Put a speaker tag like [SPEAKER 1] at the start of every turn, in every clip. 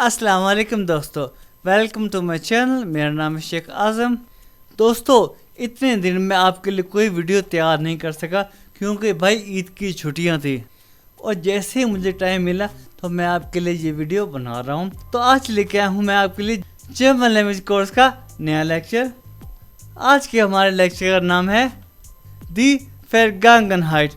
[SPEAKER 1] अस्सलाम वालेकुम दोस्तों, वेलकम टू माय चैनल। मेरा नाम है शेख आज़म। दोस्तों, इतने दिन में आपके लिए कोई वीडियो तैयार नहीं कर सका क्योंकि भाई ईद की छुट्टियां थी और जैसे ही मुझे टाइम मिला तो मैं आपके लिए ये वीडियो बना रहा हूँ। तो आज लेके आया हूँ मैं आपके लिए जर्मन लैंग्वेज कोर्स का नया लेक्चर। आज के हमारे लेक्चर का नाम है दी Vergangenheit।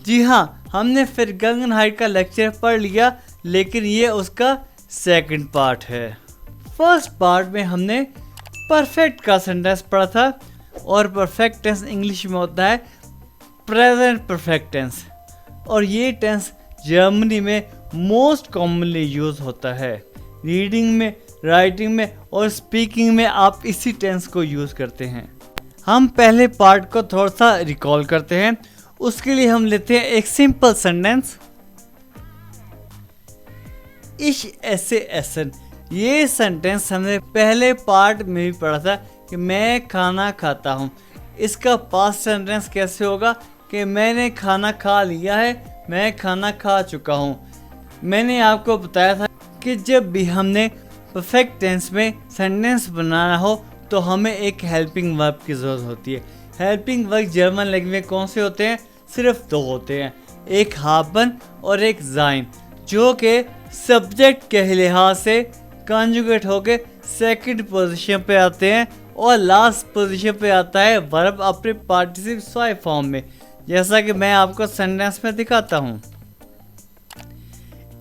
[SPEAKER 1] जी हाँ, हमने Vergangenheit का लेक्चर पढ़ लिया, लेकिन ये उसका सेकंड पार्ट है। फर्स्ट पार्ट में हमने परफेक्ट का सेंटेंस पढ़ा था और परफेक्ट टेंस इंग्लिश में होता है प्रेजेंट परफेक्ट टेंस, और ये टेंस जर्मनी में मोस्ट कॉमनली यूज होता है। रीडिंग में, राइटिंग में और स्पीकिंग में आप इसी टेंस को यूज करते हैं। हम पहले पार्ट को थोड़ा सा रिकॉल करते हैं। उसके लिए हम लेते हैं एक सिंपल सेंटेंस, इश ऐसे एसन। ये सेंटेंस हमने पहले पार्ट में भी पढ़ा था कि मैं खाना खाता हूँ। इसका पास्ट सेंटेंस कैसे होगा कि मैंने खाना खा लिया है, मैं खाना खा चुका हूँ। मैंने आपको बताया था कि जब भी हमने परफेक्ट टेंस में सेंटेंस बनाना हो तो हमें एक हेल्पिंग वर्ब की ज़रूरत होती है। हेल्पिंग वर्ब जर्मन लैंग्वेज में कौन से होते हैं? सिर्फ दो होते हैं, एक हाबन और एक जाइन, जो कि सब्जेक्ट के लिहाज से कॉन्जुगेट होके सेकंड पोजीशन पे आते हैं और लास्ट पोजीशन पे आता है वर्ब अपने पार्टिसिप स्वाय फॉर्म में, जैसा कि मैं आपको सेंटेंस में दिखाता हूँ।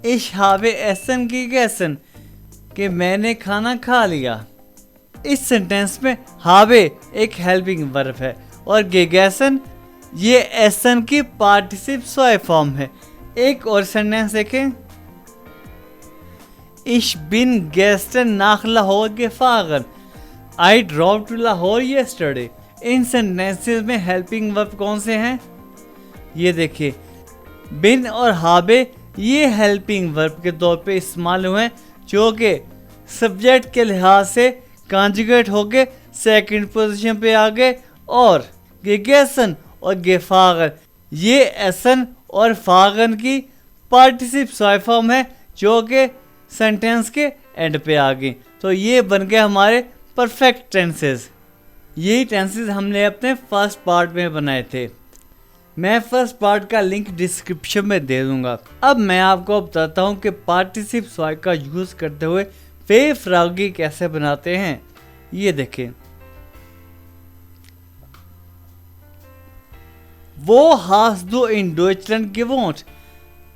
[SPEAKER 1] इश हावे एसन की गैसन, कि मैंने खाना खा लिया। इस सेंटेंस में हावे एक हेल्पिंग वर्ब है और गेगैसन ये एसन की पार्टिसिप स्वाय फॉर्म है। एक और सेंटेंस देखें, Ich bin gestern nach Lahore gefahren. I drove to Lahore yesterday. In sentences में हेल्पिंग वर्ब कौन से हैं? ये देखिए, बिन और हाबे ये हेल्पिंग वर्ब के तौर पे इस्तेमाल हुए हैं, जो कि सब्जेक्ट के लिहाज से कॉन्जुगेट होके सेकंड पोजीशन पे आ गए। और गेगेसन और गेफागन ये एसन और फागन की पार्टिसिप स्वाय फॉर्म है, जो कि सेंटेंस के एंड पे आ गई। तो ये बन गए हमारे परफेक्ट टेंसेस। यही टेंसेस हमने अपने फर्स्ट पार्ट में बनाए थे। मैं फर्स्ट पार्ट का लिंक डिस्क्रिप्शन में दे दूंगा। अब मैं आपको बताता हूँ कि पार्टिसिप स्वाय का यूज करते हुए वे फ्रागी कैसे बनाते हैं। ये देखें, वो हास्ट दो इन डॉइचलैंड gewohnt।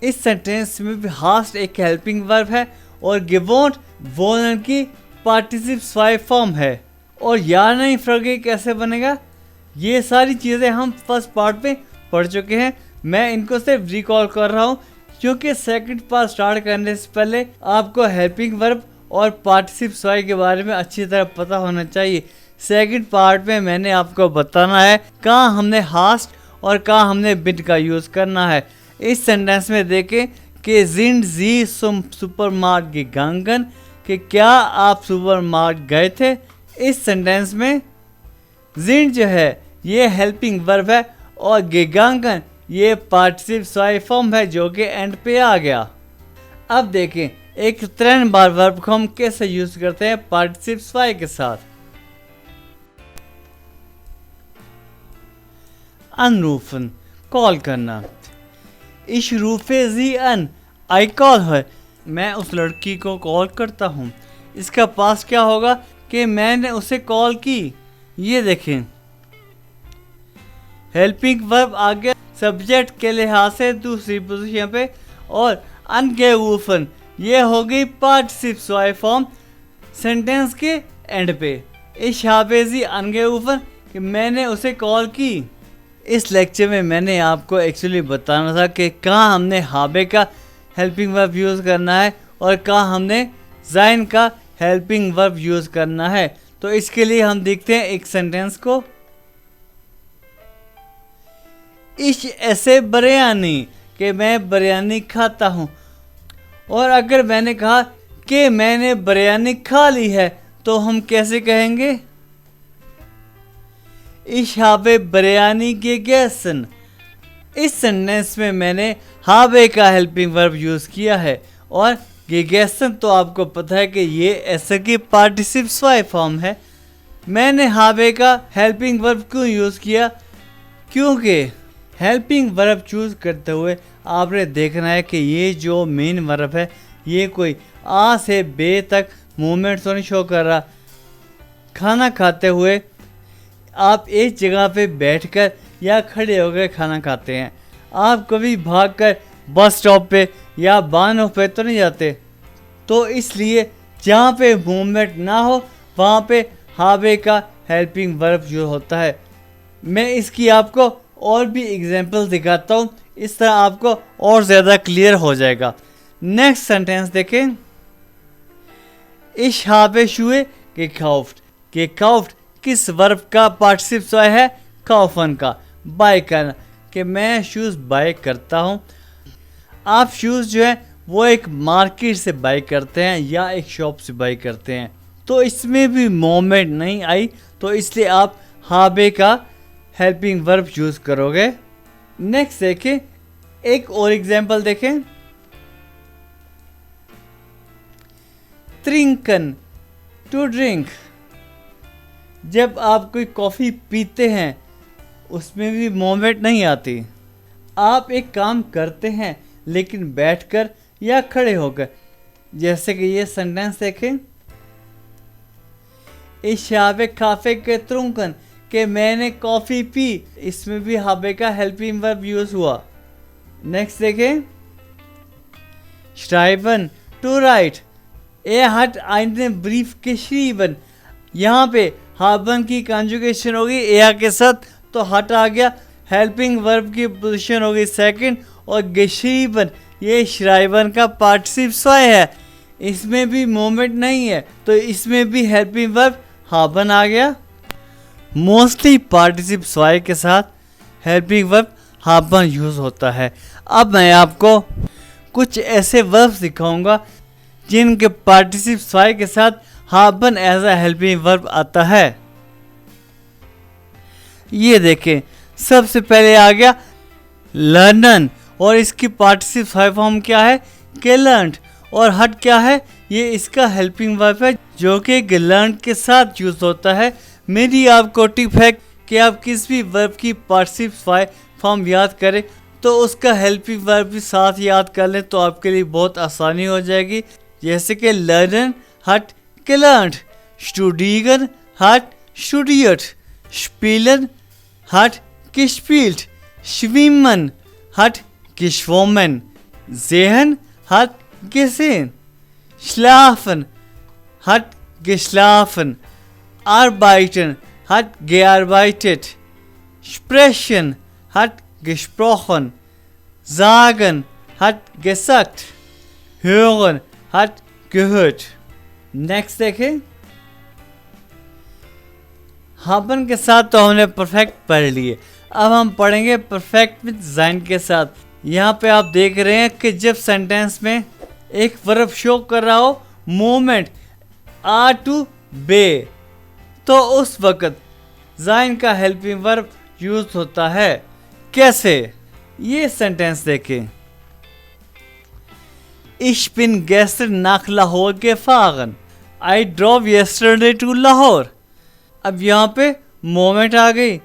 [SPEAKER 1] इस सेंटेंस में भी हास्ट एक हेल्पिंग वर्ब है और gewohnt वोलन की पार्टिसिप स्वाय फॉर्म है। और या नहीं फ्रागी कैसे बनेगा, ये सारी चीज़ें हम फर्स्ट पार्ट में पढ़ चुके हैं। मैं इनको सिर्फ रिकॉल कर रहा हूँ क्योंकि सेकंड पार्ट स्टार्ट करने से पहले आपको हेल्पिंग वर्ब और पार्टिसिप स्वाय के बारे में अच्छी तरह पता होना चाहिए। सेकंड पार्ट में मैंने आपको बताना है कहाँ हमने हास्ट और कहाँ हमने बिन का यूज़ करना है। इस सेंटेंस में देखें कि जिन जी सुम सुपरमार्केट gegangen, कि क्या आप सुपरमार्केट गए थे। इस सेंटेंस में जिन जो है ये हेल्पिंग वर्ब है और gegangen ये पार्टिसिप स्वाय फॉर्म है, जो कि एंड पे आ गया। अब देखें एक 3 बार वर्ब को हम कैसे यूज करते हैं पार्टिसिप स्वाय के साथ। अनरूफन कॉल करना। Ich rufe sie an, I call her। मैं उस लड़की को कॉल करता हूँ। इसका पास क्या होगा कि मैंने उसे कॉल की। ये देखें, हेल्पिंग वर्ब आ गया सब्जेक्ट के लिहाज से दूसरी पोजीशन पे, और अनगेरूफन ये हो गई पार्टिसिप स्वाय फॉर्म सेंटेंस के एंड पे। इस हाबेजी अनगेरूफन कि मैंने उसे कॉल की। इस लेक्चर में मैंने आपको एक्चुअली बताना था कि कहाँ हमने हाबे का हेल्पिंग वर्ब यूज़ करना है और कहाँ हमने जाइन का हेल्पिंग वर्ब यूज़ करना है। तो इसके लिए हम देखते हैं एक सेंटेंस को, इश ऐसे बिरयानी, कि मैं बिरयानी खाता हूँ। और अगर मैंने कहा कि मैंने बिरयानी खा ली है तो हम कैसे कहेंगे? Ich habe biryani gegessen। इस सेंटेंस में मैंने हावे का हेल्पिंग वर्ब यूज़ किया है और gegessen तो आपको पता है कि ये ऐसे की पार्टिसिप स्वाय फॉर्म है। मैंने हावे का हेल्पिंग वर्ब क्यों यूज़ किया, क्योंकि हेल्पिंग वर्ब चूज़ करते हुए आपने देखना है कि ये जो मेन वर्ब है ये कोई आ से बे तक मूवमेंट तो नहीं शो कर रहा। खाना खाते हुए आप एक जगह पे बैठकर या खड़े होकर खाना खाते हैं। आप कभी भागकर बस स्टॉप पे या वाहनों पे तो नहीं जाते, तो इसलिए जहाँ पे मूवमेंट ना हो वहाँ पे हावे का हेल्पिंग वर्ब जो होता है। मैं इसकी आपको और भी एग्जांपल दिखाता हूँ, इस तरह आपको और ज़्यादा क्लियर हो जाएगा। नेक्स्ट सेंटेंस देखें। Ich habe Schuhe gekauft। gekauft किस वर्ब का पार्टिसिप स्वाय है, kaufen का, बाय करना, कि मैं शूज़ बाय करता हूँ। आप शूज़ जो है वो एक मार्केट से बाय करते हैं या एक शॉप से बाय करते हैं, तो इसमें भी मूवमेंट नहीं आई, तो इसलिए आप हावे का हेल्पिंग वर्ब यूज़ करोगे। नेक्स्ट देखें, एक और एग्जांपल देखें। trinken to drink. जब आप कोई कॉफ़ी पीते हैं उसमें भी मूवमेंट नहीं आती। आप एक काम करते हैं लेकिन बैठकर या खड़े होकर, जैसे कि ये सेंटेंस देखें। Ich habe Kaffee getrunken, कि मैंने कॉफ़ी पी, इसमें भी हावे का हेल्पिंग वर्ब यूज़ हुआ। नेक्स्ट देखें। schreiben to write. Er hat einen Brief geschrieben। यहाँ पे haben की कंजुगेशन होगी er के साथ, तो हट आ गया, हेल्पिंग वर्ब की पोजीशन होगी सेकंड, और geschrieben ये schreiben का पार्टिसिप स्वाय है, इसमें भी मूवमेंट नहीं है, तो इसमें भी हेल्पिंग वर्ब haben आ गया। मोस्टली पार्टिसिप स्वाय के साथ हेल्पिंग वर्ब haben यूज़ होता है। अब मैं आपको कुछ ऐसे वर्ब दिखाऊंगा जिनके पार्टिसिप स्वाय के साथ haben as a helping verb आता है। ये देखें, सबसे पहले आ गया लर्नन, और इसकी पार्टिसिप स्वाय फॉर्म क्या है, gelernt, और हट क्या है, ये इसका हेल्पिंग वर्ब है जो कि gelernt के साथ यूज होता है। मेरी आपको टिप है कि आप किस भी वर्ब की पार्टिसिप स्वाय फॉर्म याद करें तो उसका हेल्पिंग वर्ब भी साथ याद कर लें, तो आपके लिए बहुत आसानी हो जाएगी। जैसे कि lernen hat gelernt, studieren hat studiert, spielen hat gespielt, schwimmen hat geschwommen, sehen hat gesehen, schlafen hat geschlafen, arbeiten hat gearbeitet, sprechen hat gesprochen, sagen hat gesagt, hören hat gehört। Next देखें। haben के साथ तो हमने perfect पढ़ लिए, अब हम पढ़ेंगे परफेक्ट विद sein के साथ। यहाँ पे आप देख रहे हैं कि जब सेंटेंस में एक वर्ब शो कर रहा हो मूवमेंट आ टू बे, तो उस वक्त sein का हेल्पिंग वर्ब यूज होता है। कैसे, ये सेंटेंस देखें। Ich bin gestern nach Lahore gefahren। I drove yesterday to Lahore। अब यहाँ पे मोमेंट आ गई,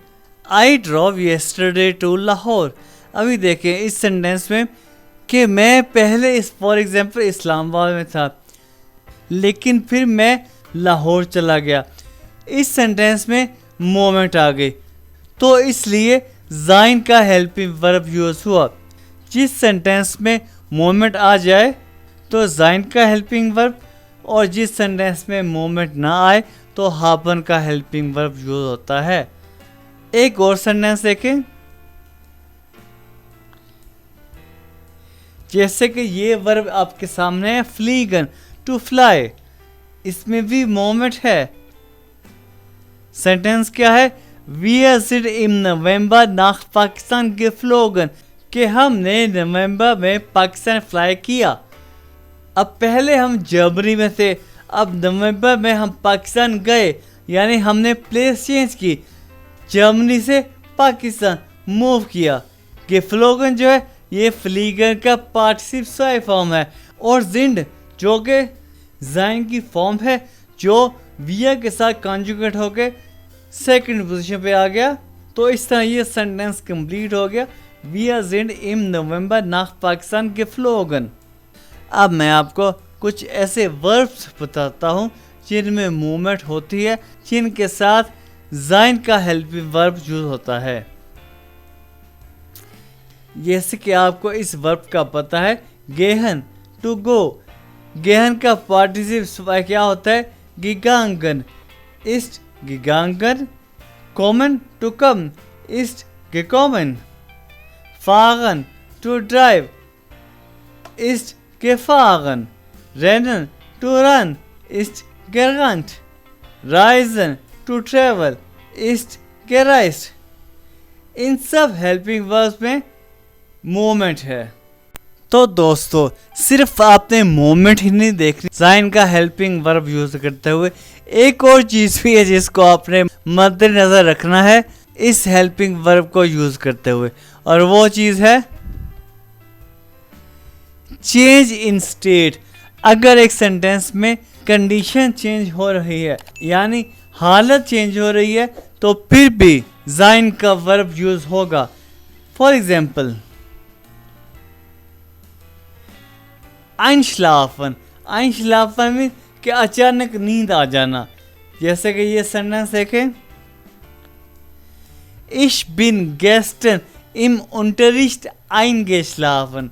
[SPEAKER 1] I drove yesterday to Lahore। अभी देखें इस सेंटेंस में कि मैं पहले फॉर एग्जांपल इस्लामाबाद में था लेकिन फिर मैं लाहौर चला गया। इस सेंटेंस में मोमेंट आ गई, तो इसलिए sein का हेल्पिंग वर्ब यूज हुआ। जिस सेंटेंस में मोमेंट आ जाए तो sein का हेल्पिंग वर्ब, और जिस सेंटेंस में मोमेंट ना आए तो haben का हेल्पिंग वर्ब यूज होता है। एक और सेंटेंस देखें। जैसे कि ये वर्ब आपके सामने है fliegen टू फ्लाई, इसमें भी मोमेंट है। सेंटेंस क्या है, Wir sind im November nach Pakistan geflogen, कि हमने नवंबर में पाकिस्तान फ्लाई किया। अब पहले हम जर्मनी में थे, अब नवंबर में हम पाकिस्तान गए, यानी हमने प्लेस चेंज की, जर्मनी से पाकिस्तान मूव किया। geflogen जो है ये फ्लीगन का पार्टिसिप स्वाय फॉर्म है, और जिंड जो कि जाइन की फॉर्म है, जो विया के साथ कॉन्जुगेट होके सेकंड पोजीशन पे आ गया। तो इस तरह ये सेंटेंस कंप्लीट हो गया। Wir sind im November nach Pakistan geflogen। अब मैं आपको कुछ ऐसे वर्ब्स बताता हूँ जिनमें मूवमेंट होती है, जिनके साथ जाइन का हेल्पिंग वर्ब यूज होता है। जैसे कि आपको इस वर्ब का पता है, गेहन टू गो। गेहन का पार्टिसिपल क्या होता है? गिगांगन। इस्ट गिगांगन। कॉमन टू कम। इस्ट gekommen। fahren to drive ist gefahren। rennen to run ist gerannt। reisen to travel ist gereist। इन सब हेल्पिंग वर्ब्स में मूवमेंट है। तो दोस्तों, सिर्फ आपने मूवमेंट ही नहीं देखनी, जाइन का हेल्पिंग वर्ब यूज करते हुए एक और चीज भी है जिसको आपने मद्देनजर रखना है इस हेल्पिंग वर्ब को यूज करते हुए, और वो चीज है चेंज इन स्टेट। अगर एक सेंटेंस में कंडीशन चेंज हो रही है, यानी हालत चेंज हो रही है, तो फिर भी जाइन का वर्ब यूज होगा। For example, einschlafen। einschlafen में कि अचानक नींद आ जाना। जैसे कि ये सेंटेंस देखें, Ich bin gestern im Unterricht eingeschlafen।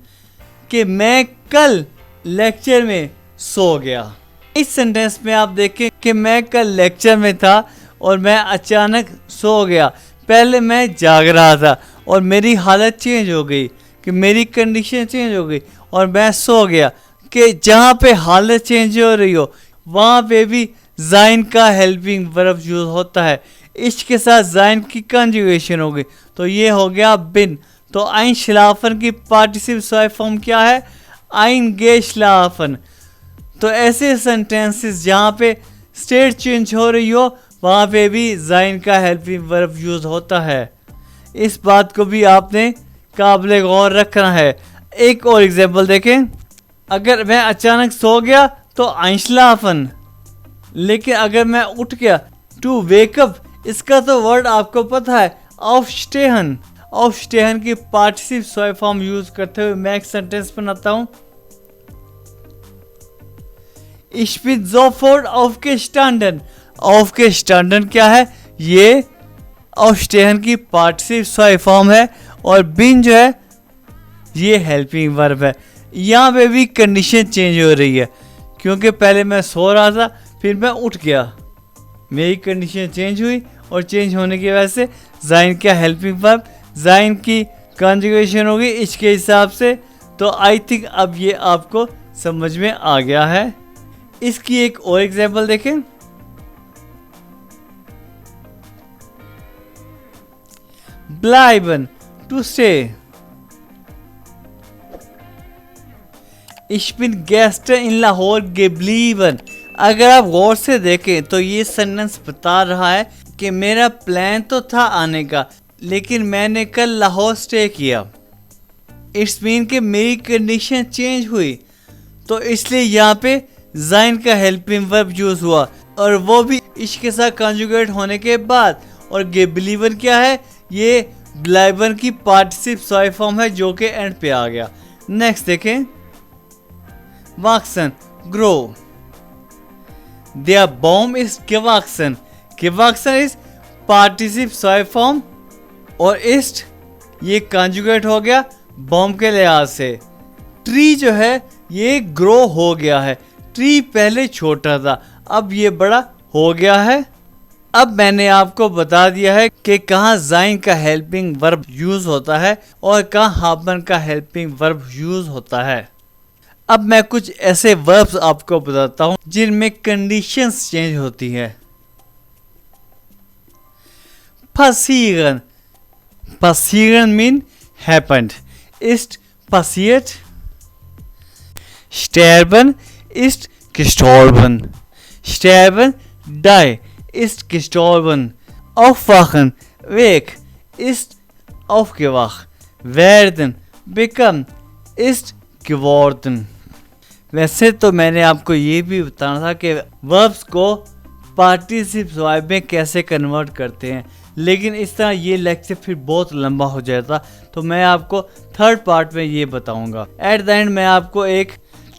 [SPEAKER 1] कि मैं कल लेक्चर में सो गया। इस सेंटेंस में आप देखें कि मैं कल लेक्चर में था और मैं अचानक सो गया। पहले मैं जाग रहा था और मेरी हालत चेंज हो गई, कि मेरी कंडीशन चेंज हो गई और मैं सो गया। कि जहाँ पे हालत चेंज हो रही हो वहाँ पे भी जाइन का हेल्पिंग वर्ब यूज होता है। इसके साथ जाइन की कंजुगेशन हो गई, तो ये हो गया बिन। तो einschlafen की पार्टिसिपल फॉर्म क्या है? eingeschlafen। तो ऐसे सेंटेंसेस जहाँ पे स्टेट चेंज हो रही हो वहाँ पे भी जाइन का हेल्पिंग वर्ब यूज होता है। इस बात को भी आपने काबिल गौर रखना है। एक और एग्जांपल देखें, अगर मैं अचानक सो गया तो einschlafen, लेकिन अगर मैं उठ गया टू वेकअप, इसका तो वर्ड आपको पता है aufstehen। aufstehen की पार्टिसिपल फॉर्म यूज करते हुए मैं एक सेंटेंस बनाता हूँ, Ich bin sofort aufgestanden। aufgestanden क्या है? ये aufstehen की पार्टिसिपल फॉर्म है और bin जो है ये हेल्पिंग वर्ब है। यहाँ पे भी कंडीशन चेंज हो रही है, क्योंकि पहले मैं सो रहा था फिर मैं उठ गया, मेरी कंडीशन चेंज हुई और चेंज होने की वजह से जाइन का हेल्पिंग वर्ब, जाइन की कॉन्जुगेशन होगी इसके हिसाब से। तो आई थिंक अब ये आपको समझ में आ गया है। इसकी एक और एग्जांपल देखें, bleiben to stay. Ich bin gestern in Lahore geblieben। अगर आप गौर से देखें तो ये सेंटेंस बता रहा है कि मेरा प्लान तो था आने का, लेकिन मैंने कल लाहौर स्टे किया। इट्स मीन कि मेरी कंडीशन चेंज हुई, तो इसलिए यहाँ पे जाइन का हेल्पिंग वर्ब यूज हुआ, और वो भी इसके साथ कॉन्जुगेट होने के बाद। और गेब्लीवन क्या है? ये ब्लाइबन की पार्टिसिपल फॉर्म है जो कि एंड पे आ गया। नेक्स्ट देखें, wachsen grow। Der Baum ist gewachsen। gewachsen is participle form और ist ये कॉन्जुगेट हो गया बॉम के लिहाज से। ट्री जो है ये ग्रो हो गया है। ट्री पहले छोटा था, अब ये बड़ा हो गया है। अब मैंने आपको बता दिया है कि कहाँ जाइन का हेल्पिंग वर्ब यूज होता है और कहाँ हाबन का हेल्पिंग वर्ब यूज होता है। अब मैं कुछ ऐसे वर्ब्स आपको बताता हूँ जिनमें कंडीशंस चेंज होती है। passieren। passieren mean happened। ist passiert। sterben ist gestorben। sterben die ist gestorben। aufwachen wake ist aufgewacht। werden become ist geworden। वैसे तो मैंने आपको ये भी बताना था कि वर्ब्स को पार्टिसिप वर्ब में कैसे कन्वर्ट करते हैं, लेकिन इस तरह ये लेक्चर फिर बहुत लंबा हो जाता, तो मैं आपको थर्ड पार्ट में ये बताऊंगा। एट द एंड मैं आपको एक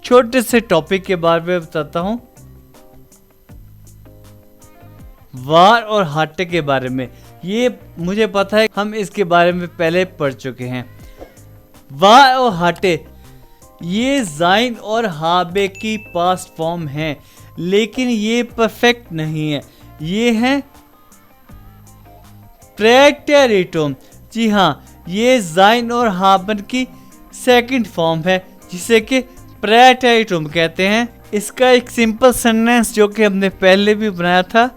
[SPEAKER 1] छोटे से टॉपिक के बारे में बताता हूँ, वार और हाटे के बारे में। ये मुझे पता है हम इसके बारे में पहले पढ़ चुके हैं। वार और हाटे ये जाइन और हाबे की पास्ट फॉर्म है, लेकिन ये परफेक्ट नहीं है। ये है प्रेटेरिटुम। जी हाँ, ये जाइन और हाबन की सेकंड फॉर्म है, जिसे कि प्रेटेरिटुम कहते हैं। इसका एक सिंपल सेंटेंस जो कि हमने पहले भी बनाया था,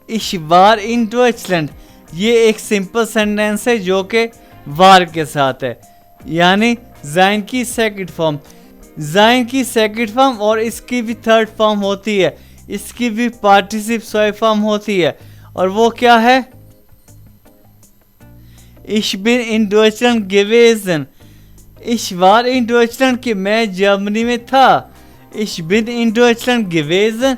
[SPEAKER 1] Ich war in Deutschland, ये एक सिंपल सेंटेंस है जो कि वार के साथ है, यानी जाइन की सेकंड फॉर्म। जाइन की सेकंड फॉर्म और इसकी भी थर्ड फॉर्म होती है, इसकी भी पार्टिसिप फॉर्म होती है, और वो क्या है? Ich bin in Deutschland gewesen। Ich war in Deutschland कि मैं जर्मनी में था। Ich bin in Deutschland gewesen,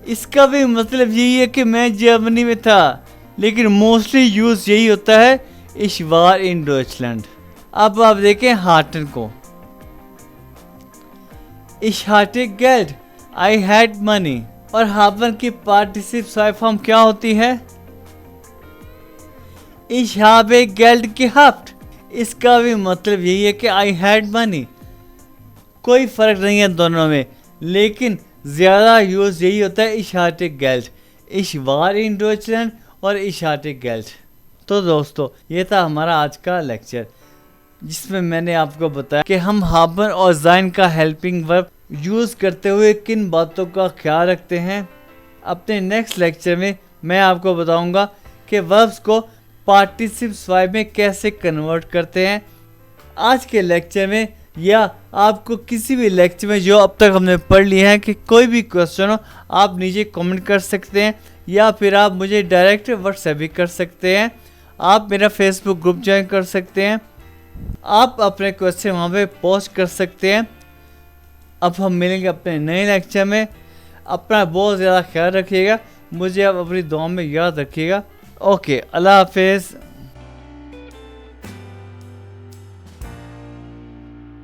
[SPEAKER 1] इसका भी मतलब यही है कि मैं जर्मनी में था, लेकिन मोस्टली यूज यही होता है Ich war in Deutschland। अब आप देखें हार्टन को, Ich hatte Geld, I had money, और हाबन की पार्टिसिप फॉर्म क्या होती है? Ich habe Geld gehabt। इसका भी मतलब यही है कि I had money। कोई फर्क नहीं है दोनों में, लेकिन ज़्यादा यूज़ यही होता है Ich hatte Geld। Ich war in Deutschland और Ich hatte Geld। तो दोस्तों, ये था हमारा आज का लेक्चर, जिसमें मैंने आपको बताया कि हम हाबन और जाइन का हेल्पिंग वर्ब यूज़ करते हुए किन बातों का ख्याल रखते हैं। अपने नेक्स्ट लेक्चर में मैं आपको बताऊंगा कि वर्ब्स को पार्टिसिप वर्ब में कैसे कन्वर्ट करते हैं। आज के लेक्चर में या आपको किसी भी लेक्चर में जो अब तक हमने पढ़ लिए हैं कि कोई भी क्वेश्चन हो, आप नीचे कमेंट कर सकते हैं, या फिर आप मुझे डायरेक्ट व्हाट्सएप भी कर सकते हैं। आप मेरा फेसबुक ग्रुप ज्वाइन कर सकते हैं, आप अपने क्वेश्चन वहाँ पे पोस्ट कर सकते हैं। अब हम मिलेंगे अपने नए लेक्चर में। अपना बहुत ज़्यादा ख्याल रखिएगा, मुझे आप अपनी दुआ में याद रखिएगा। ओके, अल्लाह हाफिज़।